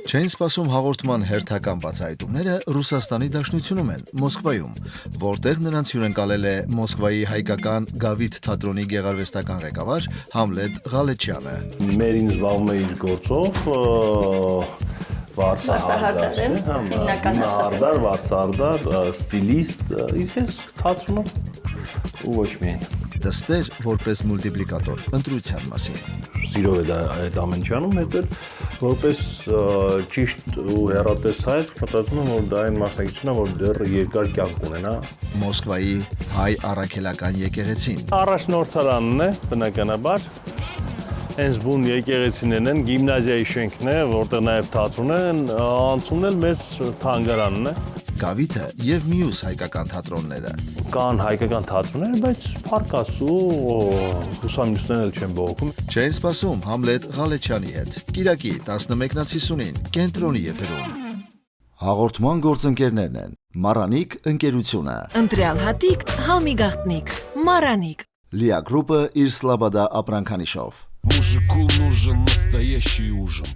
Չեն սպասում հաղորդման հերթական բացահայտումները Ռուսաստանի Դաշնությունում են, Մոսկվայում, որտեղ նրանց հյուրընկալել է Մոսկվայի հայկական Գավիթ թատրոնի գեղարվեստական ղեկավար Համլետ Ղալեչյանը։ Մերին զբաղվում է իր գործով, վարսահարդար, ստիլիստ, ես թատրոնում ու ոչ միայն։ Դստեր որպես մուլտիպլիկատոր ընտրության մասին։ Սիրով է այդ ամեն ինչ անում, հետո որպես ճիշտ ու հեռատես հայ, մտածում եմ, որ դա այն մասնակիցն է, որ դեռ երկար կյանք ունենա։ Մոսկվայի հայ առաքելական եկեղեցին։ Առաջնորդարանն է, բնականաբար, հենց բուն եկեղեցիներն են, գիմնազիայի շենքն է, որտեղ նաև թատրոն է, անցումն էլ մեծ թանգարանն է։ Գավիթը և մյուս հայկական թատրոնները։ Կան հայկական թատրոններ, բայց փառքասու հուսամնյութներն էլ չեն բողոքում։ Չեն սպասում Համլետ Ղալեչյանի հետ։ Կիրակի 11:50-ին Կենտրոնի եթերում։ Հաղորդման գործընկերներն են Մարանիկ ընկերությունը, Ընտրյալ հատիկ, համի գաղտնիք, Մարանիկ, Լիա գրուպը իր Սլաբադա ապրանքանիշով։ Мужику нужен настоящий ужин.